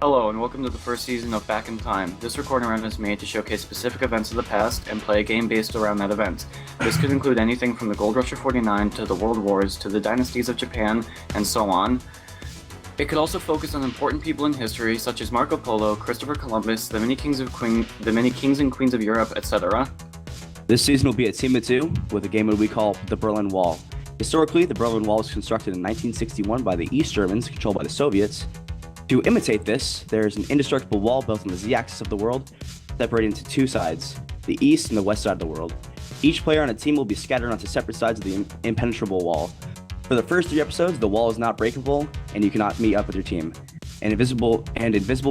Hello and welcome to the first season of Back in Time. This recording run is made to showcase specific events of the past and play a game based around that event. This could include anything from the Gold Rush of 49 to the World Wars to the dynasties of Japan and so on. It could also focus on important people in history such as Marco Polo, Christopher Columbus, the many kings and queens of Europe, etc. This season will be a team of two with a game that we call the Berlin Wall. Historically, the Berlin Wall was constructed in 1961 by the East Germans, controlled by the Soviets. To imitate this, there is an indestructible wall built on the z-axis of the world, separated into two sides, the east and the west side of the world. Each player on a team will be scattered onto separate sides of the impenetrable wall. For the first 3 episodes, the wall is not breakable, and you cannot meet up with your team. And invisible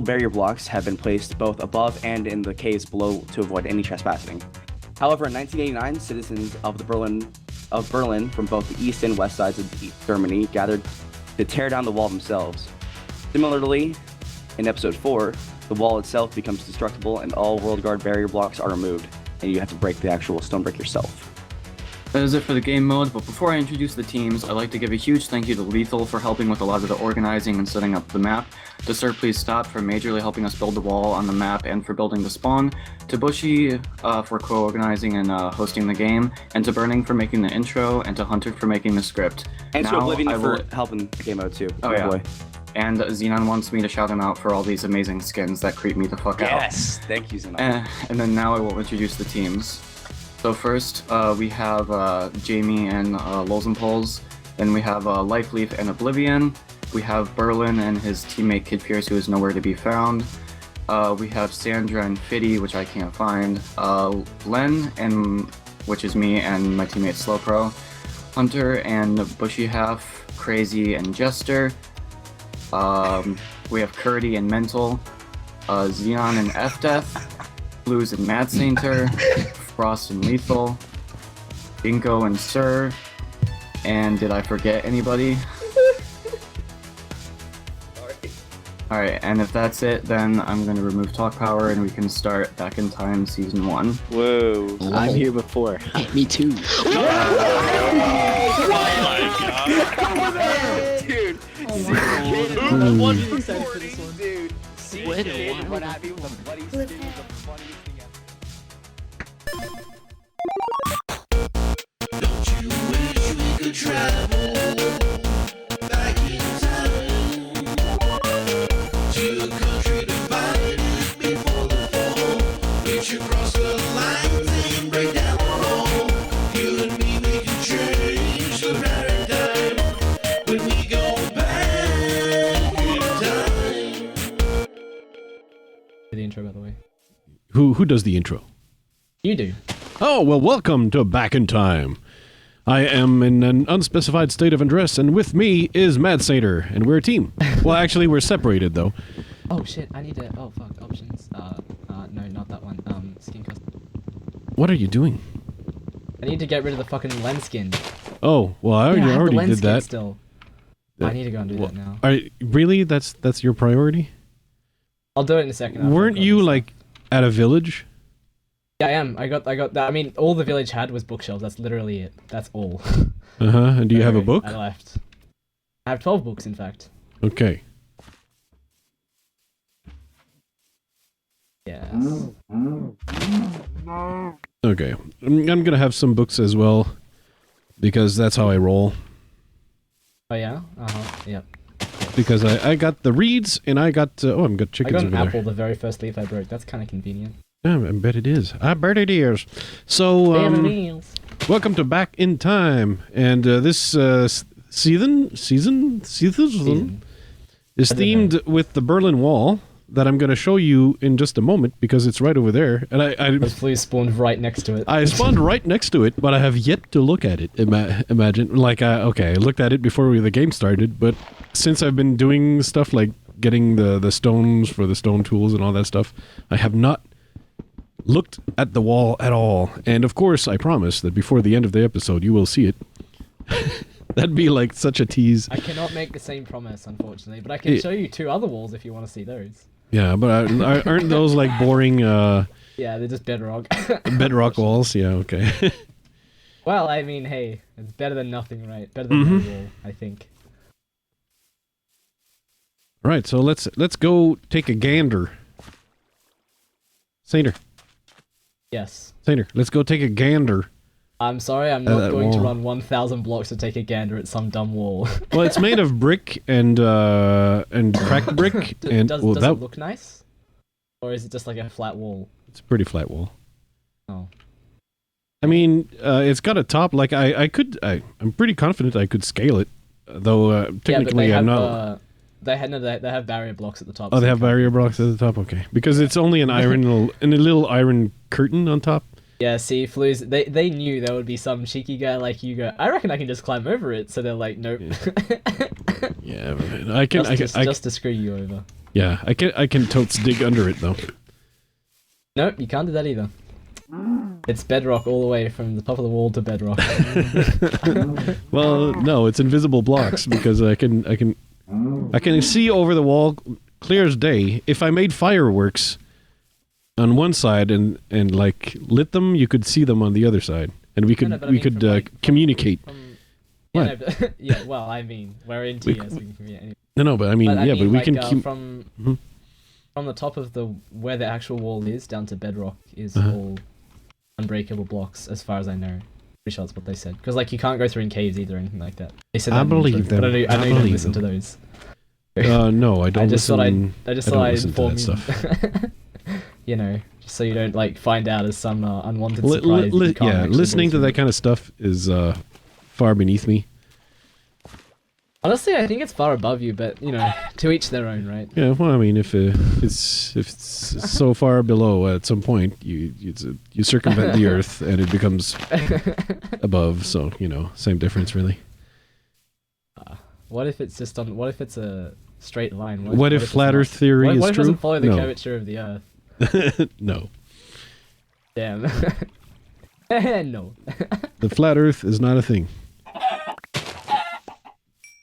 barrier blocks have been placed both above and in the caves below to avoid any trespassing. However, in 1989, citizens of Berlin from both the east and west sides of Germany gathered to tear down the wall themselves. Similarly, in episode 4, the wall itself becomes destructible and all World Guard barrier blocks are removed, and you have to break the actual stone brick yourself. That is it for the game mode, but before I introduce the teams, I'd like to give a huge thank you to Lethal for helping with a lot of the organizing and setting up the map, to S1ep1 for majorly helping us build the wall on the map and for building the spawn, to Bushy for co-organizing and hosting the game, and to Burning for making the intro, and to Hunter for making the script. And to Oblivion for helping game mode too. Oh yeah. Boy. And Xenon wants me to shout him out for all these amazing skins that creep me the fuck out. Yes, thank you, Xenon. And then now I will introduce the teams. So first, we have Jamie and Lozenpols. Then we have Lifeleaf and Oblivion. We have Berlin and his teammate Kid Pierce, who is nowhere to be found. We have Sandra and Fiddy, which I can't find. Len, which is me and my teammate Slowpro. Hunter and Bushy Half, Crazy and Jester. We have Curdy and Mental, Xenon and F-Death, Blues and Mad Sainter, Frost and Lethal, Binko and Sir, and did I forget anybody? Alright, and if that's it, then I'm going to remove talk power and we can start Back in Time Season 1. Whoa. I'm here before. Me too. Oh my god! Dude. Dude. What did you say for this one? Dude. What happened with the bloody skin is the funniest thing ever. Don't you wish we could travel back in time to a country divided before the fall? Reach across the lines and break down the wall. You and me, we can change the paradigm when we go back in time. The intro, by the way. Who does the intro? You do. Oh, well, welcome to Back in Time. I am in an unspecified state of undress, and with me is Mad Satyr, and we're a team. Well, actually, we're separated, though. Oh shit! I need to. Oh fuck! Options. No, not that one. Skin custom. What are you doing? I need to get rid of the fucking lens skin. Oh, well, I Yeah, I have the already lens did skin that. still. I need to go and do that now. Really? That's your priority? I'll do it in a second. after Weren't I've got you, this like, at a village? Yeah, I am. I got that. I mean, all the village had was bookshelves. That's literally it. That's all. Uh-huh, and do you have a book? I left. I have 12 books, in fact. Okay. Yes. Okay. I'm gonna have some books as well, because that's how I roll. Oh yeah. Yep. Because I got the reeds, and I got... I've got I chickens got an over there. apple the very first leaf I broke. That's kind of convenient. Yeah, I bet it is. I bet it is. So, welcome to Back in Time, and this season is themed with the Berlin Wall that I'm going to show you in just a moment because it's right over there. And Those fleas spawned right next to it. I spawned right next to it, but I have yet to look at it. Imagine, like, okay, I looked at it before the game started, but since I've been doing stuff like getting the stones for the stone tools and all that stuff, I have not looked at the wall at all. And of course, I promise that before the end of the episode, you will see it. That'd be like such a tease. I cannot make the same promise, unfortunately, but I can show you 2 other walls if you want to see those. Yeah, but aren't those like boring Yeah, they're just bedrock. bedrock walls? Yeah, okay. Well, I mean, hey, it's better than nothing, right? Better than no wall, I think. Right, so let's go take a gander. Sainer, Yes. let's go take a gander. I'm sorry, I'm not going to wall. run 1,000 blocks to take a gander at some dumb wall. Well, it's made of brick and cracked brick, and does well, it that look nice? Or is it just like a flat wall? it's a pretty flat wall. Oh. I mean, it's got a top. Like I'm pretty confident I could scale it, though technically yeah, but I'm they not. have, they have barrier blocks at the top. Oh, so they you have can't- barrier blocks at the top. Okay, because it's only an iron and a little iron curtain on top. Yeah, see, Flues, they knew there would be some cheeky guy like you go, I reckon I can just climb over it. So they're like, nope. Yeah, but I can. Just to screw you over. Yeah, I can totes dig under it though. Nope, you can't do that either. It's bedrock all the way from the top of the wall to bedrock. Well, no, it's invisible blocks because I can see over the wall clear as day. If I made fireworks on one side and like lit them, you could see them on the other side, and we could No, but I mean from, communicate. Yeah, What? no, but, yeah, well, I mean, we're in TS, we can communicate anyway. No, but I mean, But yeah, but we like, can from Mhm. from the top of where the actual wall is down to bedrock is Uh-huh. all unbreakable blocks, as far as I know. Pretty sure that's what they said. Because like you can't go through in caves either or anything like that. They said that I in the believe intro, them. But I know you I don't believe listen them. to those. No, I don't. I just listen, thought I don't thought I'd listen to inform that you. You know, just so you don't like find out as some unwanted Li- surprise. li- that you can't yeah, actually listening go to that through. kind of stuff is far beneath me. Honestly, I think it's far above you, but you know, to each their own, right? Yeah, well, I mean, if it's so far below, at some point you circumvent the Earth and it becomes above. So you know, same difference, really. What if it's just on? What if it's a straight line? What if it's flat not? Earth theory What is if it true? doesn't follow the No. curvature of the Earth? No, Damn. No. the flat Earth is not a thing.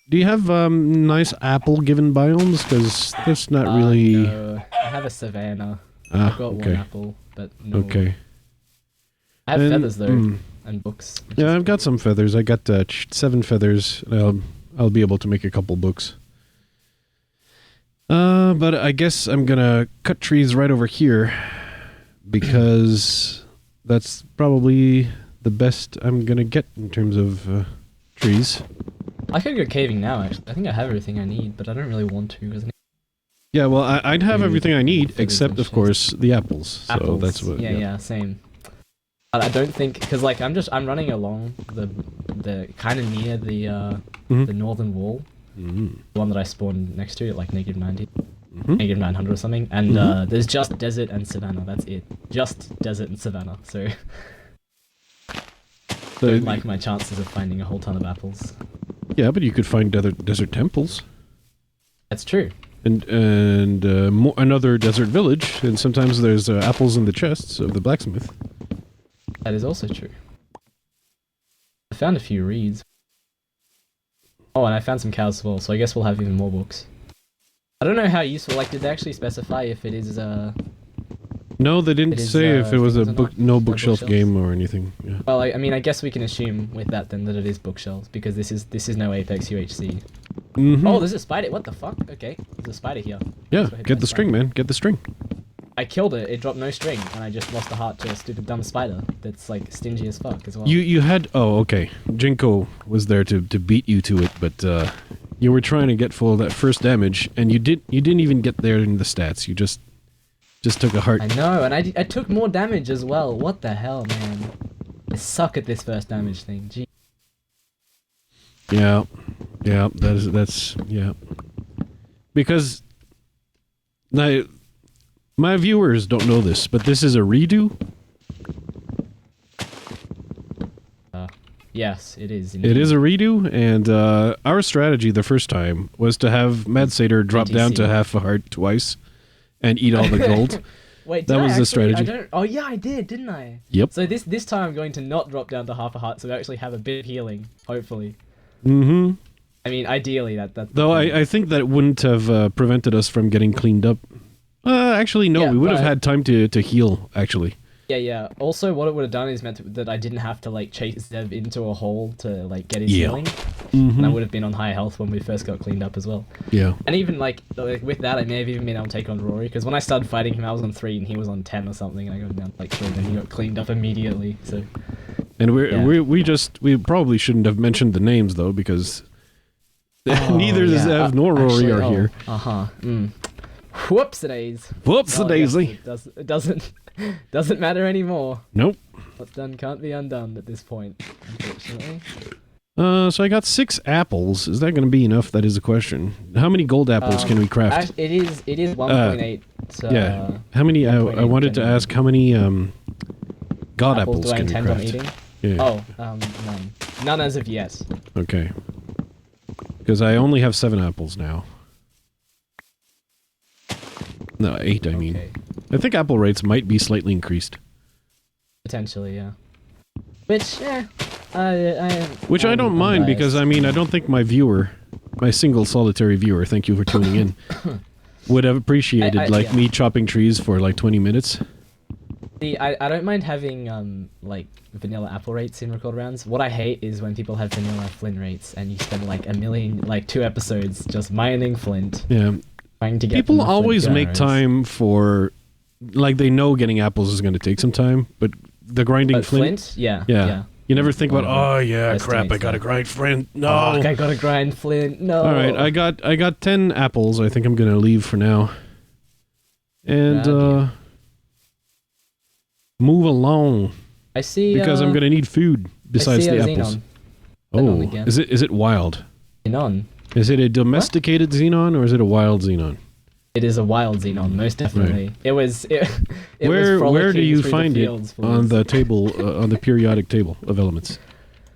Do you have nice apple-given biomes? Because that's not really. No. I have a savanna. I've got one okay, apple, but no. okay. I have And, feathers though, mm, and books. which Yeah, is I've got some feathers. I got 7 feathers. I'll be able to make a couple books. But I guess I'm gonna cut trees right over here because that's probably the best I'm gonna get in terms of trees. I could go caving now. Actually, I think I have everything I need, but I don't really want to because Yeah, well, I'd have Maybe everything I need feathers except, and of shit. course, the apples. So apples. that's what. Yeah, same. But I don't think because like I'm running along the kind of near the Mhm. northern wall, Mhm. the one that I spawned next to at like -90. Mhm. -900 or something, and Mhm. there's just desert and savannah. That's it. Just desert and savannah. So So, don't like my chances of finding a whole ton of apples. yeah, but you could find desert temples That's true. and another desert village, and sometimes there's apples in the chests of the blacksmith. That is also true. I found a few reeds. Oh, and I found some cows as well. So I guess we'll have even more books. I don't know how useful. Like, did they actually specify if it is No, they didn't It is, say if it was a things or book, not? no No bookshelf bookshelves? game or anything. Yeah. Well, I mean, I guess we can assume with that then that it is bookshelves because this is no Apex UHC. Mhm. Oh, there's a spider. What the fuck? Okay, there's a spider here. Yeah, That's what hit get my the string, spider. man. Get the string. I killed it. It dropped no string, and I just lost a heart to a stupid dumb spider that's like stingy as fuck as well. You had okay. Jinko was there to beat you to it, but you were trying to get full of that first damage, and you didn't even get there in the stats. You just took a heart. I know, and I took more damage as well. What the hell, man? I suck at this first damage thing. Gee. Yeah, that's yeah. Because now my viewers don't know this, but this is a redo. Yes, it is. It is a redo, and our strategy the first time was to have Mad Satyr drop down to ATC. half a heart twice and eat all the gold. Wait, That did I was the actually? strategy. I don't. Oh yeah, I did, didn't I? Yep. So this time I'm going to not drop down to half a heart, so we actually have a bit of healing, hopefully. Mm-hmm. I mean, ideally that. Though I think that wouldn't have prevented us from getting cleaned up. Actually, no, Yeah, we would have but- had time to heal, actually. Yeah. Also, what it would have done is meant that I didn't have to like chase Zev into a hole to like get his Yeah. healing. and I would have been on high health when we first got cleaned up as well. Yeah. And even like with that, I may have even been able to take on Rory because when I started fighting him, I was on 3 and he was on 10 or something, and I got down to like 3, and then he got cleaned up immediately. So. And we probably shouldn't have mentioned the names though because neither Zev nor Rory are here. Whoopsie-daisy. Whoopsie-daisy. It doesn't matter anymore. Nope. What's done can't be undone at this point, unfortunately. So I got 6 apples. Is that going to be enough? That is a question. How many gold apples can we craft? It is 1.8. Yeah. How many? I wanted to ask how many god apples do I can we intend craft? on eating? Yeah. None. None as of yet. Okay. Because I only have 7 apples now. No, 8. I mean, I think apple rates might be slightly increased. Potentially, yeah. Which, Which I don't mind because I mean I don't think my viewer, my single solitary viewer, thank you for tuning in, would have appreciated me chopping trees for like 20 minutes. See, I don't mind having like vanilla apple rates in record rounds. What I hate is when people have vanilla flint rates and you spend like 2 episodes just mining flint. Yeah. Trying to get people always make time for, like they know getting apples is going to take some time, but the grinding flint. Yeah. You never think about, oh yeah, crap, I gotta grind flint. No, I gotta grind flint. No. All right, I got 10 apples. I think I'm gonna leave for now, and move along. I see. Because I'm gonna need food besides the apples. Xenon. Oh, is it wild? Xenon. Is it a domesticated xenon or is it a wild xenon? It is a wild xenon, most definitely. Right. Where do you find it on the table, on the periodic table of elements?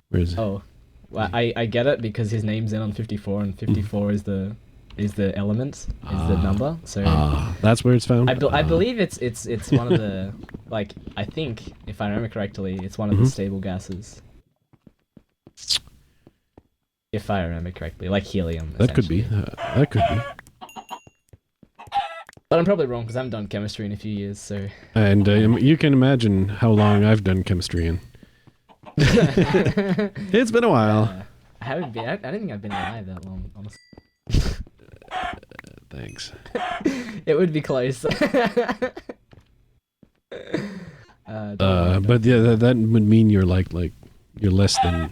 Where is it? Oh, well, I get it because his name's in on 54, and 54 is the element, is the number. So that's where it's found. I believe it's one of the I think if I remember correctly, it's one of the stable gases. If I remember correctly, like helium. That could be. That could be. But I'm probably wrong because I haven't done chemistry in a few years, so... And you can imagine how long I've done chemistry in. It's been a while. I haven't been... I don't think I've been alive that long, honestly. Thanks. It would be close. But yeah, that would mean you're like you're less than...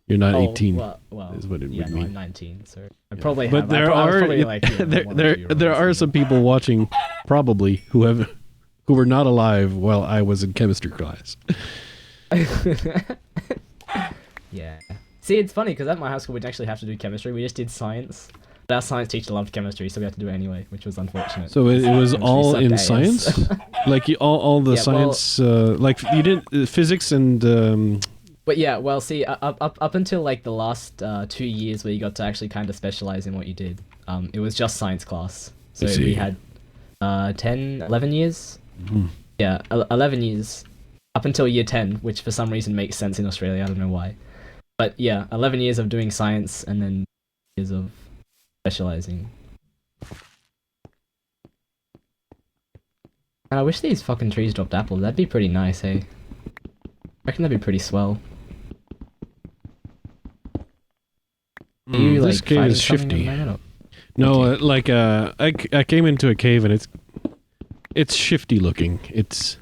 You're not 18. Well, is what it would no, mean. I'm 19, so I probably but have. there there are some people watching probably who were not alive while I was in chemistry class. Yeah. See, it's funny because at my high school we didn't actually have to do chemistry. We just did science. But our science teacher loved chemistry, so we had to do it anyway, which was unfortunate. So it was all in science, like all the science, like you didn't physics and. But yeah, well, see, up until like the last 2 years where you got to actually kind of specialize in what you did, it was just science class. So we had 11 years? Mm-hmm. Yeah, 11 years up until year 10, which for some reason makes sense in Australia, I don't know why. But yeah, 11 years of doing science and then years of specializing. And I wish these fucking trees dropped apples, that'd be pretty nice, hey? I reckon that'd be pretty swell. This cave is shifty. No, I came into a cave and it's shifty looking. It's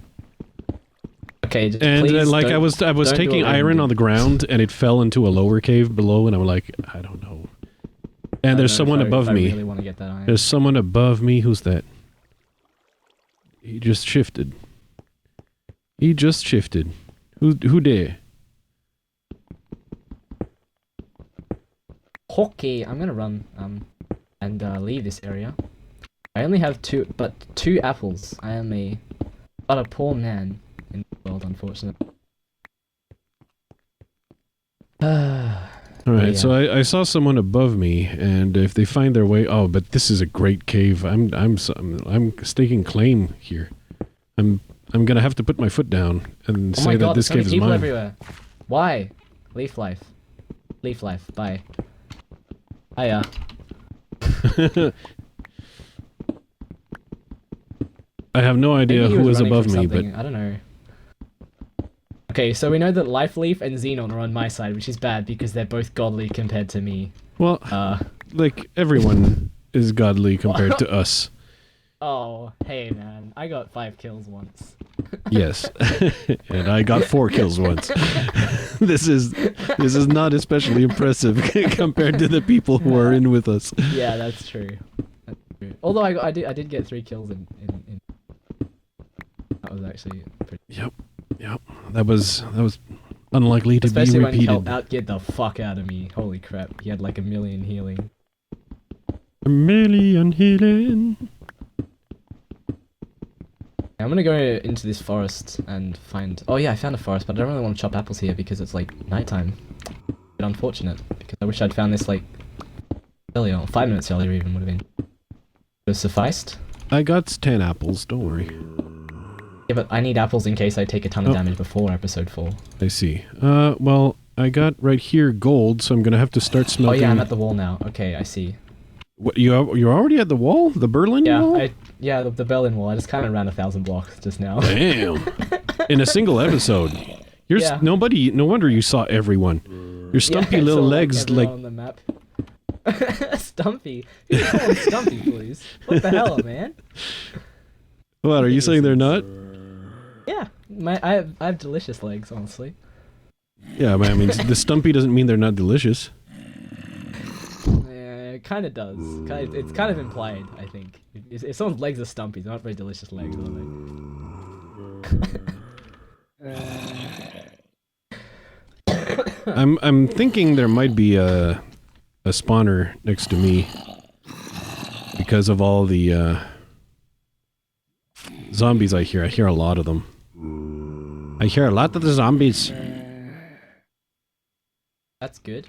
okay. And I was taking iron on the ground and it fell into a lower cave below, and I'm like, I don't know. And there's someone above me. Really want to get that iron. There's someone above me. Who's that? He just shifted. Who dare? Okay, I'm gonna run and leave this area. I only have two apples. I am a poor man in the world, unfortunately. Alright, so I saw someone above me, and if they find their way, but this is a great cave. I'm staking claim here. I'm gonna have to put my foot down and say that this cave is mine. Everywhere. Why? Leaf life. Bye. Hiya. I have no idea who is above me, but I don't know. Okay, so we know that Lifeleaf and Xenon are on my side, which is bad because they're both godly compared to me. Well, like everyone is godly compared to us. Oh, hey man, I got 5 kills once. Yes, and I got 4 kills once. This is not especially impressive compared to the people who are in with us. Yeah, that's true. Although I did get 3 kills in that was actually pretty. Yep. That was unlikely to Especially be when repeated. Kel outgeared the fuck out of me. Holy crap, he had like 1,000,000 healing. 1,000,000 healing. I'm gonna go into this forest and find. Oh yeah, I found a forest, but I don't really want to chop apples here because it's like nighttime. A bit unfortunate because I wish I'd found this like earlier, 5 minutes earlier even would have been. Would have sufficed. I got 10 apples. Don't worry. Yeah, but I need apples in case I take a ton of damage before episode 4. I see. Well, I got right here gold, so I'm gonna have to start Oh smelting. yeah, I'm at the wall now. Okay, I see. What, you're already at the wall? The Berlin wall? Yeah, the Berlin wall. I just kind of ran 1,000 blocks just now. Damn. In a single episode. Yeah. No wonder you saw everyone. Your stumpy Yeah, little so, legs everyone like on the map. Stumpy. You call him Stumpy, please. What the hell, man? What, are you saying they're not? Yeah, I have delicious legs, honestly. Yeah, but I mean the stumpy doesn't mean they're not delicious. Yeah, it kind of does. It's kind of implied, I think. If someone's legs are stumpy, they're not very delicious legs, are they? I'm thinking there might be a spawner next to me because of all the zombies I hear. I hear a lot of them. I hear a lot of the zombies. That's good.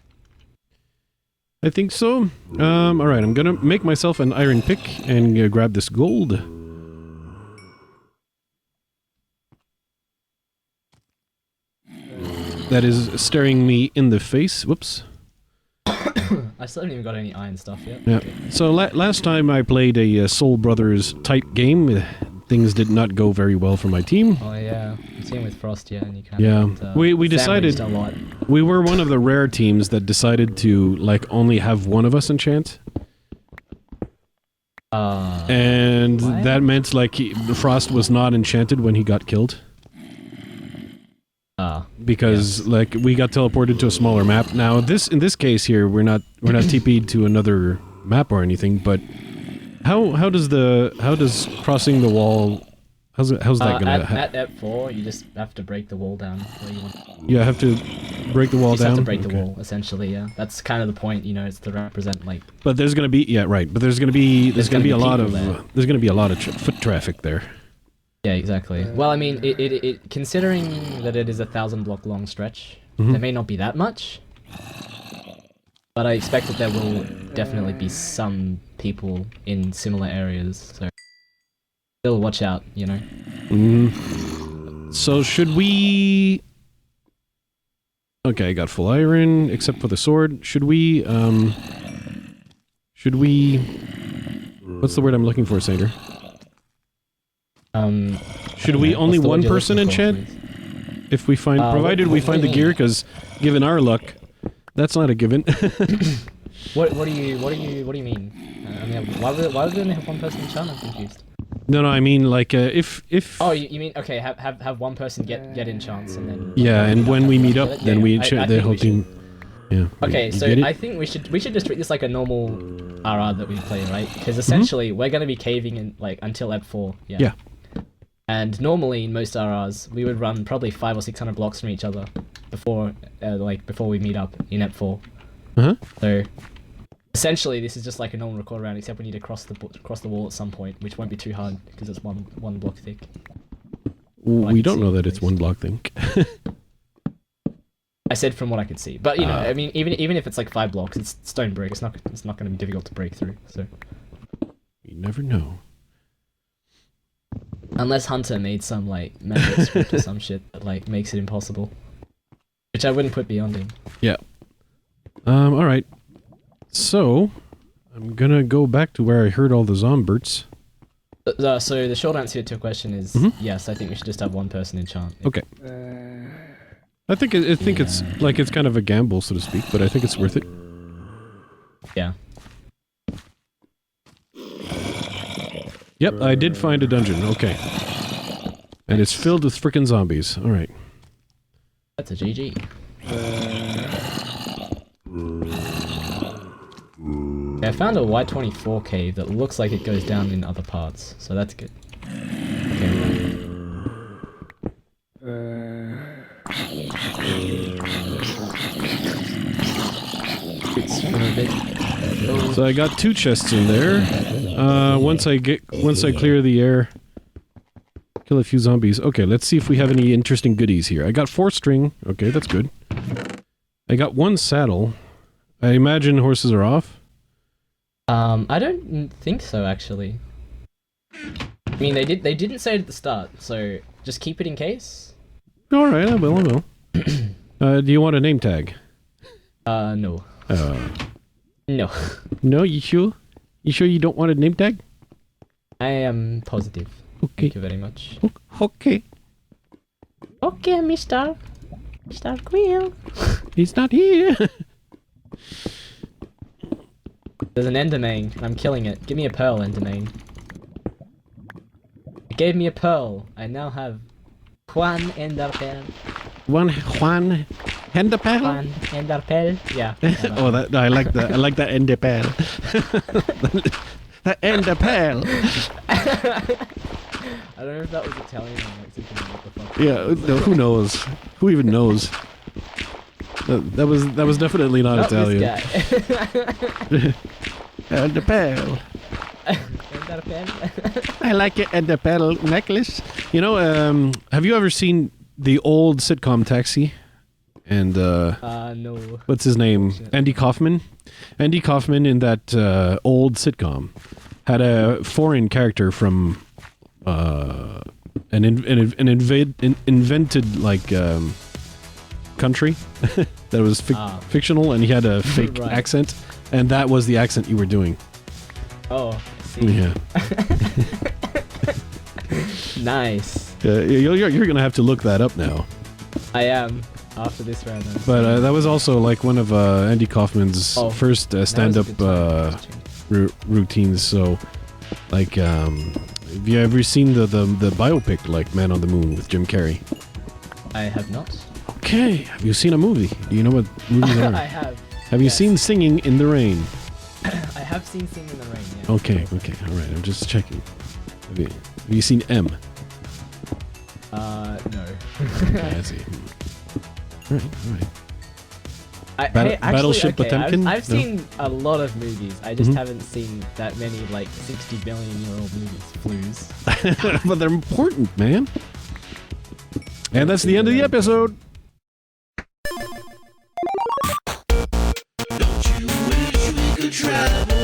I think so. Alright, I'm gonna make myself an iron pick and grab this gold. That is staring me in the face. Whoops. I still haven't even got any iron stuff yet. Yeah. Okay. So last time I played a Soul Brothers type game, things did not go very well for my team. Oh yeah, I'm seeing with Frost, yeah, and you kind Yeah, of we decided a lot. we were one of the rare teams that decided to like only have one of us enchant, and why? that meant like Frost was not enchanted when he got killed. Because like we got teleported to a smaller map. Now in this case here we're not TP'd to another map or anything, but how does crossing the wall how's that gonna at Ep4 you just have to break the wall down where you want. You have to break the wall You just down. have to break the Okay. wall essentially, yeah. That's kind of the point, you know, it's to represent like. But there's gonna be but there's gonna be a lot of people there. there's gonna be a lot of foot traffic there. Yeah, exactly. Well, I mean, it considering that it is 1,000 block long stretch, Mhm. there may not be that much, but I expect that there will definitely be some people in similar areas. So still watch out, you know. So should we? Okay, I got full iron except for the sword. Should we? What's the word I'm looking for, Sander? Should we only what's the word one you're person looking for, enchant? If we find, provided we what find do the you gear, mean? because given our luck, that's not a given. What do you mean? I mean, why would we only have one person enchant? I'm confused. No, I mean like if. Oh, you mean okay? Have one person get enchants and then. Yeah, and when we meet up, then we I enchant the think whole we should. team. Yeah. Okay, you so get it? I think we should just treat this like a normal RR that we play, right? Because essentially we're gonna be caving in like until Ep 4. Yeah. Yeah. And normally in most RRs we would run probably 500 or 600 blocks from each other before we meet up in Ep 4. So essentially this is just like a normal record round, except we need to cross the wall at some point, which won't be too hard because it's one block thick. We don't see, know at that it's least. one block thing. I said from what I could see, but you know, I mean, even if it's like 5 blocks, it's stone brick. It's not going to be difficult to break through. So You never know. unless Hunter made some like magic script or some shit that like makes it impossible, which I wouldn't put beyond him. Yeah. All right. So I'm gonna go back to where I heard all the zomberts. So the short answer to your question is yes. I think we should just have one person enchant. Okay. I think it's like it's kind of a gamble, so to speak, but I think it's worth it. Yeah. Yep, I did find a dungeon. Okay. And it's filled with frickin' zombies. All right. That's a GG. Yeah, I found a Y24 cave that looks like it goes down in other parts, so that's good. Okay. It's a bit. So I got 2 chests in there. Once I clear the air, kill a few zombies. Okay, let's see if we have any interesting goodies here. I got 4 string. Okay, that's good. I got 1 saddle. I imagine horses are off. I don't think so, actually. I mean, they didn't say it at the start, so just keep it in case. All right, I will. Do you want a name tag? No. No. No, you sure? You sure you don't want a name tag? I am positive. Okay. Thank you very much. Okay. Okay, Mr. Quill. He's not here. There's an enderman, and I'm killing it. Give me a pearl, enderman. It gave me a pearl. I now have Juan enderpearl. Juan enderpearl? Juan enderpearl. Yeah. Oh, that I like that. I like that enderpearl. That enderpearl. I don't know if that was Italian or Mexican. What the fuck? Yeah, no, who knows? Who even knows? That was definitely not Italian. This guy. Enderpearl. I like it. Enderpearl necklace. You know, have you ever seen the old sitcom Taxi? And no. what's his name? Andy Kaufman. Andy Kaufman in that old sitcom had a foreign character from an invented like country that was fictional, and he had a fake Right. accent, and that was the accent you were doing. Oh, I see. Yeah. Nice. You're gonna have to look that up now. I am after this round. But that was also like one of Andy Kaufman's first stand-up routines. So, like, have you ever seen the biopic like Man on the Moon with Jim Carrey? I have not. Okay. Have you seen a movie? Do you know what movies are? I have. Have you seen Singing in the Rain? I have seen Singing in the Rain. Yeah. Okay. All right. I'm just checking. Have you seen M? No. Okay, I see. All right. Battleship okay, Potemkin? I've No? seen a lot of movies. I just haven't seen that many like 60 billion-year-old movies. Flues. But they're important, man. And that's the end of the episode. Don't you wish we could travel